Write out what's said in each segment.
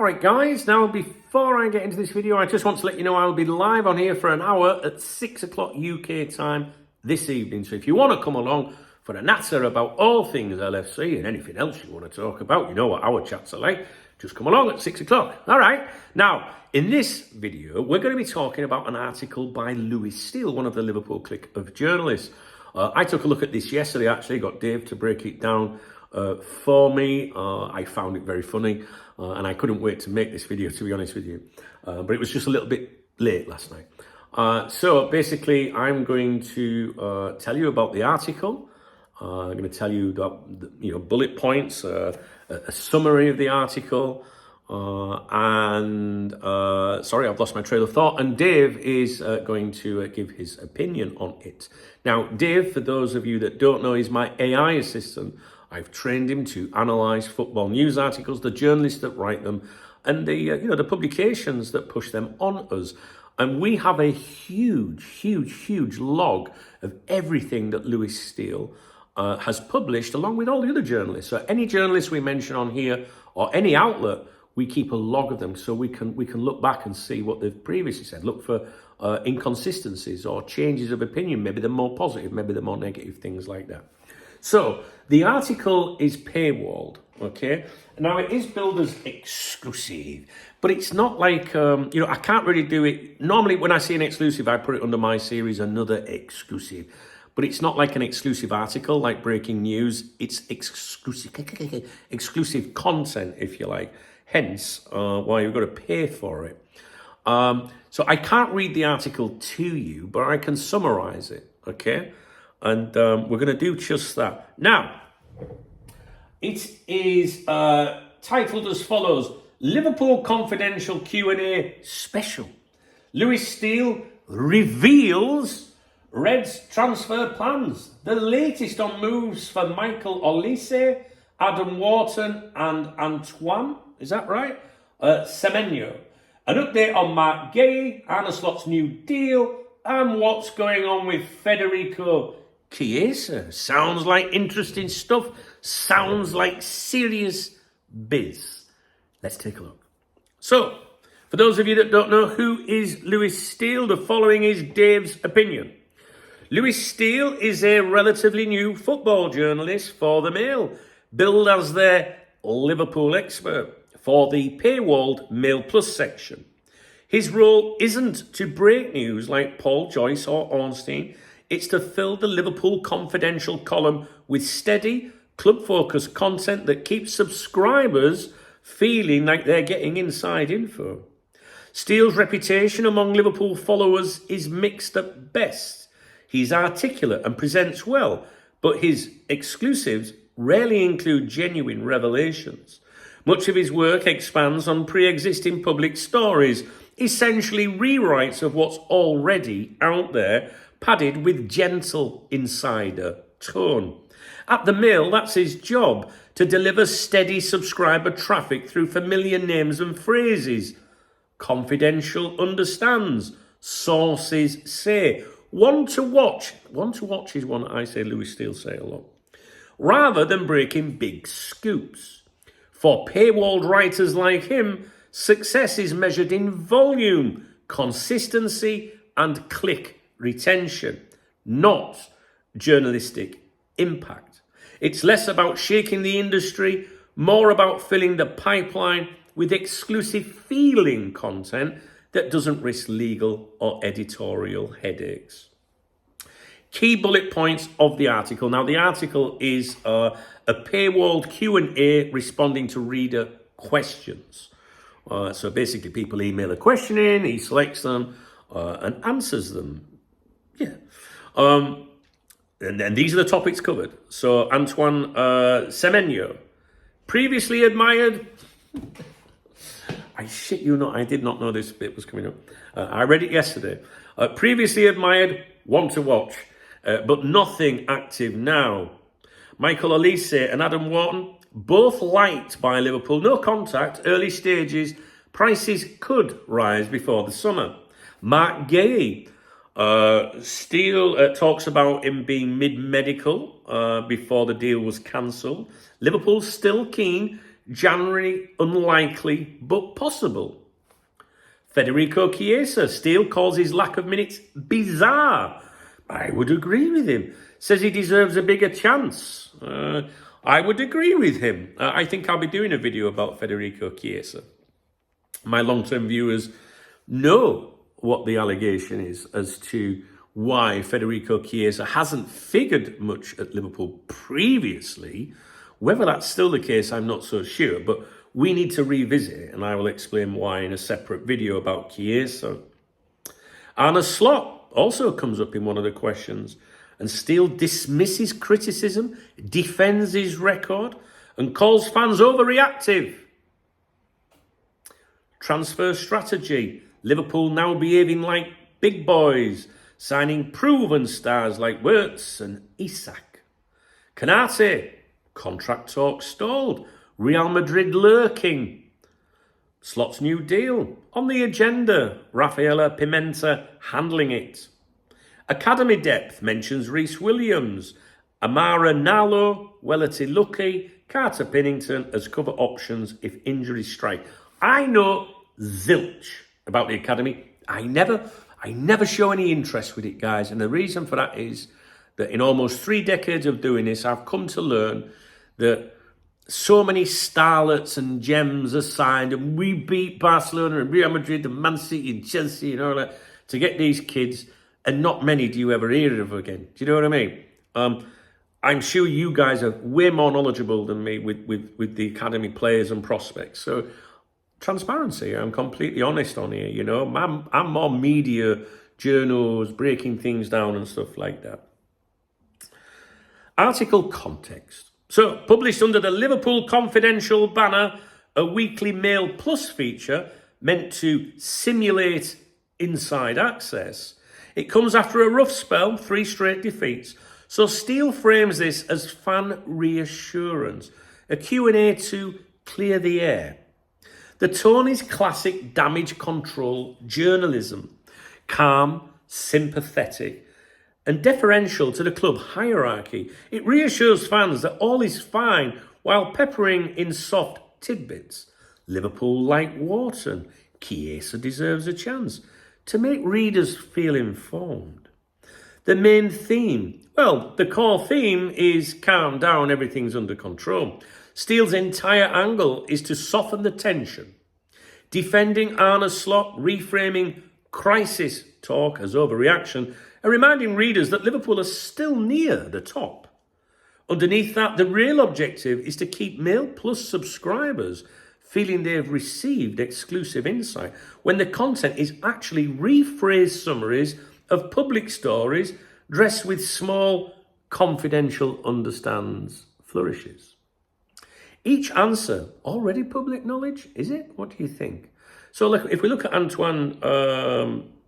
Alright guys, now before I get into this video, I just want to let you know I'll be live on here for an hour at 6 o'clock UK time this evening. So if you want to come along for a natter about all things LFC and anything else you want to talk about, you know what our chats are like, just come along at 6 o'clock. Alright, now in this video, we're going to be talking about an article by Steele, one of the Liverpool clique of journalists. I took a look at this yesterday, actually, got Dave to break it down for me. I found it very funny and I couldn't wait to make this video, to be honest with you. But it was just a little bit late last night. So basically, I'm going to tell you about the article. I'm going to tell you the bullet points, a summary of the article, and sorry, I've lost my trail of thought. And Dave is going to give his opinion on it. Now, Dave, for those of you that don't know, is my AI assistant. I've trained him to analyse football news articles, the journalists that write them, and the publications that push them on us. And we have a huge log of everything that Steele has published, along with all the other journalists. So any journalists we mention on here, or any outlet, we keep a log of them, so we can look back and see what they've previously said. Look for inconsistencies or changes of opinion. Maybe they're more positive, maybe they're more negative, things like that. So the article is paywalled, okay? Now it is billed as exclusive, but it's not like, I can't really do it. Normally when I see an exclusive, I put it under my series, another exclusive. But it's not like an exclusive article, like breaking news. It's exclusive content, if you like. Hence, why you've got to pay for it. So I can't read the article to you, but I can summarize it, okay? And we're going to do just that. Now, it is titled as follows: Liverpool Confidential Q&A Special. Steele reveals Reds transfer plans. The latest on moves for Michael Olise, Adam Wharton and Antoine. Is that right? Semenyo. An update on Marc Guehi, Arne Slot's new deal, and what's going on with Federico Chiesa. Sounds like interesting stuff. Sounds like serious biz. Let's take a look. So, for those of you that don't know, who is Steele? The following is Dave's opinion. Steele is a relatively new football journalist for the Mail, billed as their Liverpool expert for the paywalled Mail Plus section. His role isn't to break news like Paul Joyce or Ornstein. It's to fill the Liverpool Confidential column with steady, club-focused content that keeps subscribers feeling like they're getting inside info. Steele's reputation among Liverpool followers is mixed at best. He's articulate and presents well, but his exclusives rarely include genuine revelations. Much of his work expands on pre-existing public stories, essentially rewrites of what's already out there, padded with gentle insider tone. At the Mail, that's his job, to deliver steady subscriber traffic through familiar names and phrases. Confidential understands, sources say. One to watch is one I say Steele say a lot. Rather than breaking big scoops. For paywalled writers like him, success is measured in volume, consistency, and click retention, not journalistic impact. It's less about shaking the industry, more about filling the pipeline with exclusive feeling content that doesn't risk legal or editorial headaches. Key bullet points of the article. Now, the article is a paywalled Q&A responding to reader questions. So basically, people email a question in, he selects them and answers them. Yeah. And then these are the topics covered. So Antoine Semenyo, previously admired... I shit you not, I did not know this bit was coming up. I read it yesterday. Previously admired, want to watch, but nothing active now. Michael Olise and Adam Wharton, both liked by Liverpool. No contact, early stages. Prices could rise before the summer. Marc Guehi, Steele talks about him being mid-medical before the deal was cancelled. Liverpool still keen January unlikely but possible. Federico Chiesa, Steele calls his lack of minutes bizarre. I would agree with him. Says he deserves a bigger chance. I would agree with him. I think I'll be doing a video about Federico Chiesa. My long-term viewers know what the allegation is as to why Federico Chiesa hasn't figured much at Liverpool previously. Whether that's still the case, I'm not so sure, but we need to revisit it, and I will explain why in a separate video about Chiesa. Arne Slot also comes up in one of the questions, and Steele dismisses criticism, defends his record, and calls fans overreactive. Transfer strategy. Liverpool now behaving like big boys, signing proven stars like Wirtz and Isak. Konaté. Contract talk stalled. Real Madrid lurking. Slot's new deal. On the agenda. Rafaela Pimenta handling it. Academy depth mentions Reece Williams. Amara Nalo, Welity Lucky, Carter Pinnington as cover options if injuries strike. I know zilch about the academy. I never show any interest with it, guys. And the reason for that is that in almost 3 decades of doing this, I've come to learn that so many starlets and gems are signed, and we beat Barcelona and Real Madrid and Man City and Chelsea and all that to get these kids, and not many do you ever hear of again. Do you know what I mean? I'm sure you guys are way more knowledgeable than me with the academy players and prospects. So transparency, I'm completely honest on here, you know. I'm more media, journals, breaking things down and stuff like that. Article context. So, published under the Liverpool Confidential banner, a weekly Mail Plus feature meant to simulate inside access. It comes after a rough spell, 3 straight defeats. So Steele frames this as fan reassurance, a Q&A to clear the air. The tone is classic damage control journalism, calm, sympathetic, and deferential to the club hierarchy. It reassures fans that all is fine while peppering in soft tidbits. Liverpool like Wharton. Chiesa deserves a chance. To make readers feel informed. The main theme. Well, the core theme is calm down, everything's under control. Steele's entire angle is to soften the tension. Defending Arne Slot, reframing crisis talk as overreaction, and reminding readers that Liverpool are still near the top. Underneath that, the real objective is to keep Mail Plus subscribers feeling they've received exclusive insight when the content is actually rephrased summaries of public stories dressed with small, confidential understands flourishes. Each answer already public knowledge, is it? What do you think? So look, if we look at Antoine,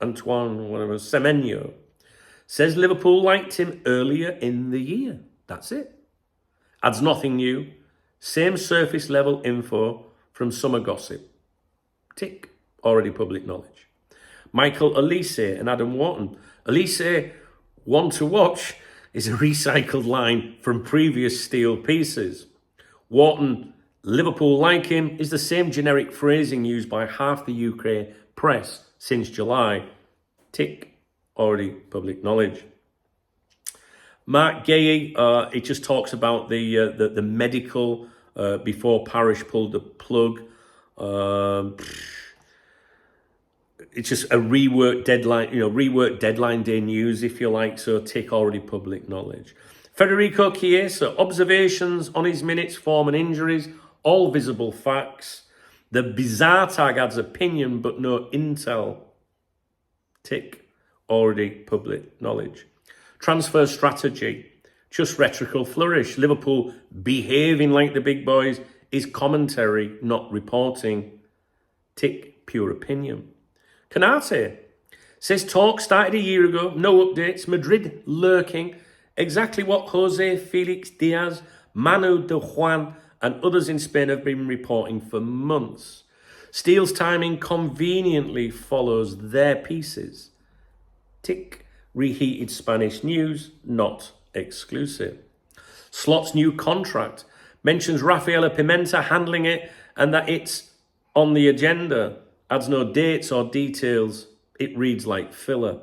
Semenyo, says Liverpool liked him earlier in the year. That's it. Adds nothing new. Same surface level info from summer gossip. Tick. Already public knowledge. Michael Olise and Adam Wharton. Olise, one to watch, is a recycled line from previous Steele pieces. Wharton, Liverpool like him, is the same generic phrasing used by half the UK press since July. Tick. Already public knowledge. Marc Guehi, it just talks about the medical before Parish pulled the plug. It's just a rework deadline, rework deadline day news, if you like. So tick already public knowledge. Federico Chiesa, observations on his minutes, form and injuries, all visible facts. The bizarre tag adds opinion but no intel. Tick. Already public knowledge. Transfer strategy. Just rhetorical flourish. Liverpool behaving like the big boys is commentary, not reporting. Tick. Pure opinion. Konaté says talk started a year ago. No updates. Madrid lurking. Exactly what Jose Felix Diaz, Manu de Juan and others in Spain have been reporting for months. Steele's timing conveniently follows their pieces. Tick. Reheated Spanish news, not exclusive. Slot's new contract. Mentions Rafaela Pimenta handling it and that it's on the agenda. Adds no dates or details. It reads like filler.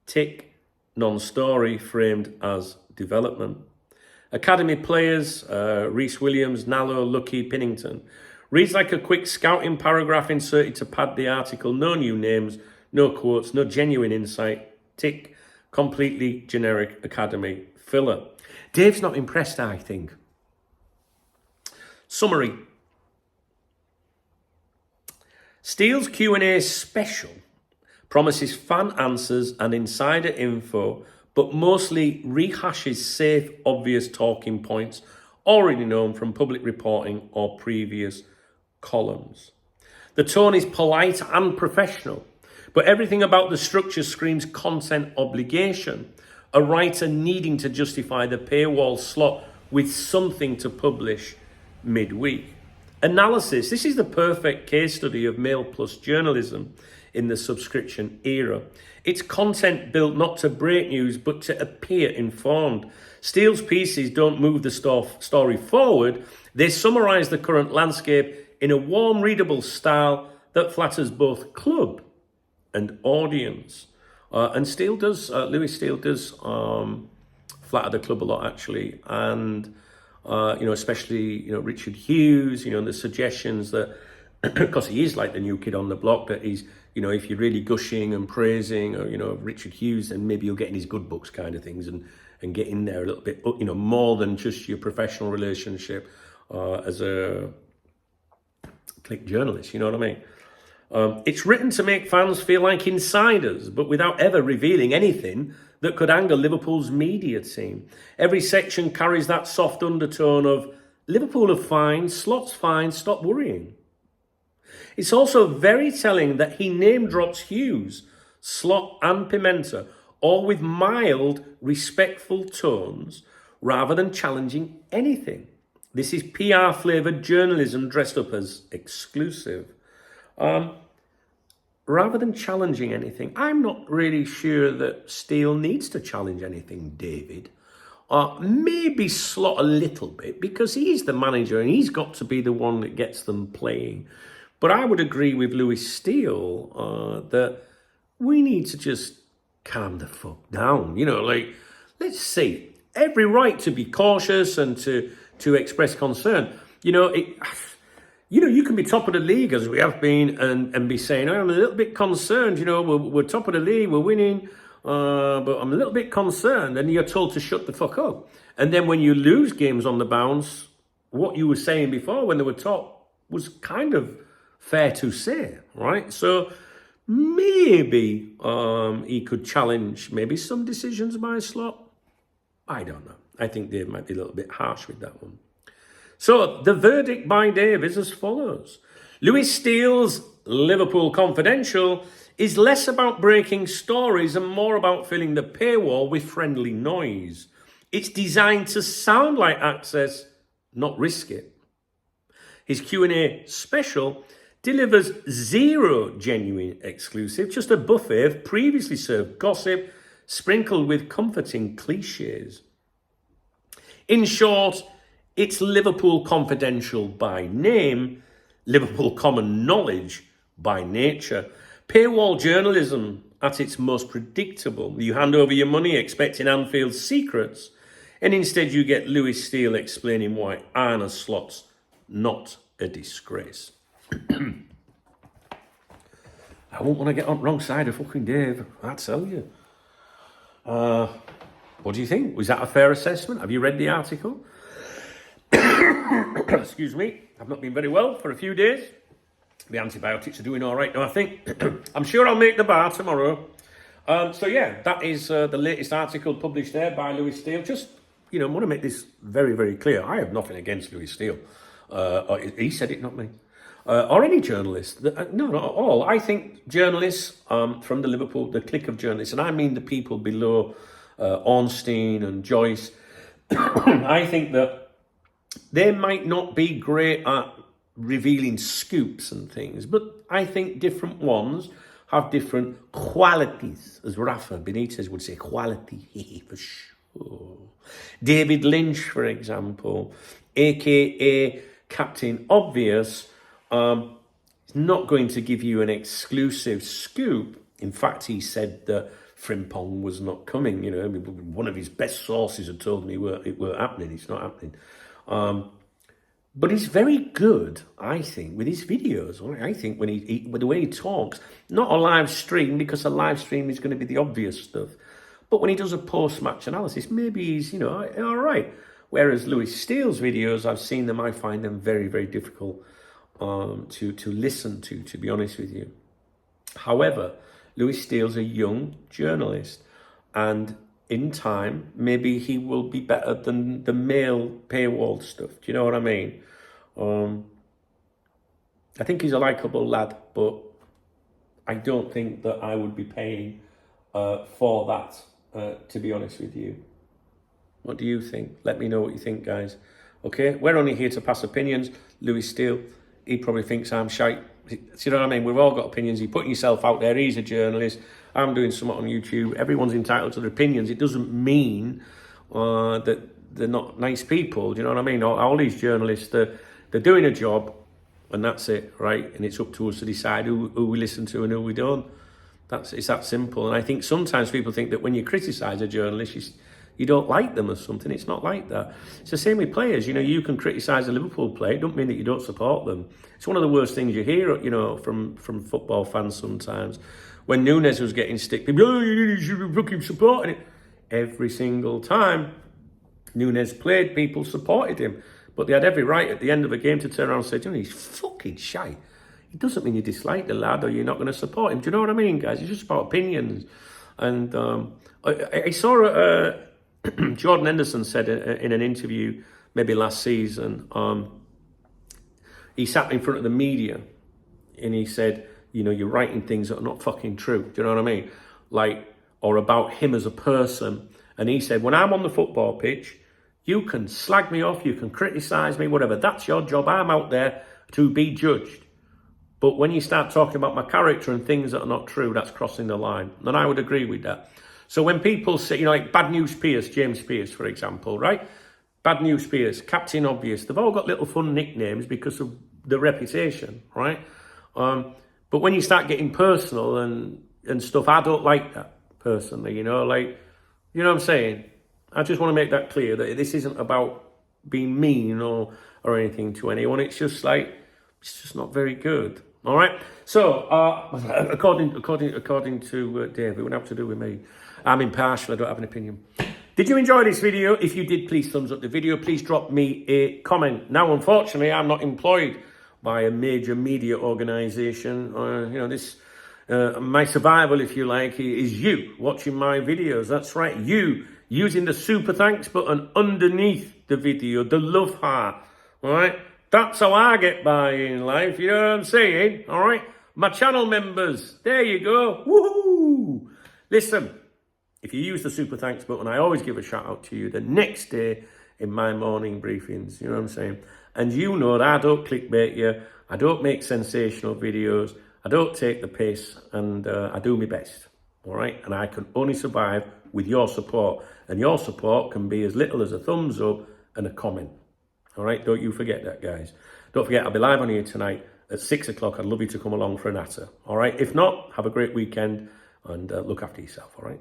Tick, non-story, framed as development. Academy players, Reece Williams, Nallo, Lucky, Pinnington. Reads like a quick scouting paragraph inserted to pad the article. No new names, no quotes, no genuine insight. Tick, completely generic academy filler. Dave's not impressed, I think. Summary. Steele's Q&A special promises fan answers and insider info, but mostly rehashes safe, obvious talking points already known from public reporting or previous columns. The tone is polite and professional, but everything about the structure screams content obligation, a writer needing to justify the paywall slot with something to publish midweek. Analysis. This is the perfect case study of Mail Plus journalism in the subscription era. It's content built not to break news, but to appear informed. Steele's pieces don't move the story forward. They summarize the current landscape in a warm, readable style that flatters both club and audience. And Steele does, Lewis Steele does flatter the club a lot, actually. And, especially, Richard Hughes, the suggestions that, because he is like the new kid on the block, that he's, if you're really gushing and praising, Richard Hughes, then maybe you'll get in his good books kind of things and get in there a little bit, more than just your professional relationship as a click journalist, you know what I mean? It's written to make fans feel like insiders, but without ever revealing anything that could anger Liverpool's media team. Every section carries that soft undertone of, Liverpool are fine, Slot's fine, stop worrying. It's also very telling that he name drops Hughes, Slot and Pimenta, all with mild, respectful tones, rather than challenging anything. This is PR-flavoured journalism dressed up as exclusive. Rather than challenging anything, I'm not really sure that Steele needs to challenge anything, David. Maybe Slot a little bit, because he's the manager and he's got to be the one that gets them playing. But I would agree with Lewis Steele that we need to just calm the fuck down. Let's see. Every right to be cautious and to express concern. You can be top of the league, as we have been, and be saying, I'm a little bit concerned, we're top of the league, we're winning, but I'm a little bit concerned, and you're told to shut the fuck up. And then when you lose games on the bounce, what you were saying before when they were top was kind of fair to say, right? So maybe he could challenge maybe some decisions by Slot. I don't know. I think Dave might be a little bit harsh with that one. So the verdict by Dave is as follows. Lewis Steele's Liverpool Confidential is less about breaking stories and more about filling the paywall with friendly noise. It's designed to sound like access, not risk it. His Q&A special delivers zero genuine exclusive, just a buffet of previously served gossip sprinkled with comforting cliches. In short, it's Liverpool Confidential by name, Liverpool Common Knowledge by nature. Paywall journalism at its most predictable. You hand over your money expecting Anfield's secrets, and instead you get Lewis Steele explaining why Arne Slot's not a disgrace. I won't want to get on the wrong side of fucking Dave, I tell you. What do you think? Was that a fair assessment? Have you read the article? Excuse me, I've not been very well for a few days. The antibiotics are doing all right now, I think. I'm sure I'll make the bar tomorrow. That is the latest article published there by Lewis Steele. Just, I want to make this very, very clear. I have nothing against Lewis Steele. He said it, not me. Or any journalist. No, not at all. I think journalists from the clique of journalists, and I mean the people below Ornstein and Joyce, I think that they might not be great at revealing scoops and things, but I think different ones have different qualities, as Rafa Benitez would say, quality, for sure. David Lynch, for example, aka Captain Obvious, is not going to give you an exclusive scoop. In fact, he said that Frimpong was not coming. You know, I mean, one of his best sources had told me it were happening. It's not happening. But he's very good, I think, with his videos. I think when with the way he talks, not a live stream, because a live stream is going to be the obvious stuff. But when he does a post-match analysis, maybe he's, you know, all right. Whereas Steele's videos, I've seen them, I find them very, very difficult to listen to be honest with you. However, Steele's a young journalist, and in time, maybe he will be better than the male paywall stuff. Do you know what I mean? I think he's a likeable lad, but I don't think that I would be paying for that, to be honest with you. What do you think? Let me know what you think, guys. Okay, we're only here to pass opinions. Steele, he probably thinks I'm shite. Do you know what I mean? We've all got opinions. You're putting yourself out there. He's a journalist. I'm doing something on YouTube. Everyone's entitled to their opinions. It doesn't mean that they're not nice people. Do you know what I mean? All these journalists, they're doing a job, and that's it, right? And it's up to us to decide who we listen to and who we don't. It's that simple. And I think sometimes people think that when you criticise a journalist, you don't like them or something. It's not like that. It's the same with players. You know, you can criticise a Liverpool player. It don't mean that you don't support them. It's one of the worst things you hear, you know, from football fans sometimes. When Nunes was getting stick, people, oh, you should be fucking supporting it. Every single time Nunes played, people supported him. But they had every right at the end of a game to turn around and say, you know, he's fucking shy. It doesn't mean you dislike the lad or you're not going to support him. Do you know what I mean, guys? It's just about opinions. And I saw Jordan Henderson said in an interview maybe last season, he sat in front of the media and he said, you know, you're writing things that are not fucking true. Do you know what I mean? Like, or about him as a person. And he said, when I'm on the football pitch, you can slag me off, you can criticise me, whatever. That's your job. I'm out there to be judged. But when you start talking about my character and things that are not true, that's crossing the line. And I would agree with that. So when people say, you know, like Bad News Pierce, James Pierce, for example, right? Bad News Pierce, Captain Obvious, they've all got little fun nicknames because of the reputation, right? But when you start getting personal and stuff, I don't like that personally, you know, like, you know what I'm saying? I just want to make that clear that this isn't about being mean or anything to anyone. It's just like, it's just not very good. All right. So, according to David, it wouldn't have to do with me. I'm impartial. I don't have an opinion. Did you enjoy this video? If you did, please thumbs up the video. Please drop me a comment. Now, unfortunately, I'm not employed by a major media organisation. You know, this my survival, if you like, is you watching my videos. That's right, you using the super thanks button underneath the video, the love heart. All right. That's how I get by in life, you know what I'm saying? All right? My channel members, there you go. Woohoo! Listen, if you use the super thanks button, I always give a shout out to you the next day in my morning briefings, you know what I'm saying? And you know that I don't clickbait you, I don't make sensational videos, I don't take the piss, and I do my best, all right? And I can only survive with your support. And your support can be as little as a thumbs up and a comment. All right, don't you forget that, guys. Don't forget, I'll be live on here tonight at 6 o'clock. I'd love you to come along for a natter. All right, if not, have a great weekend and look after yourself. All right.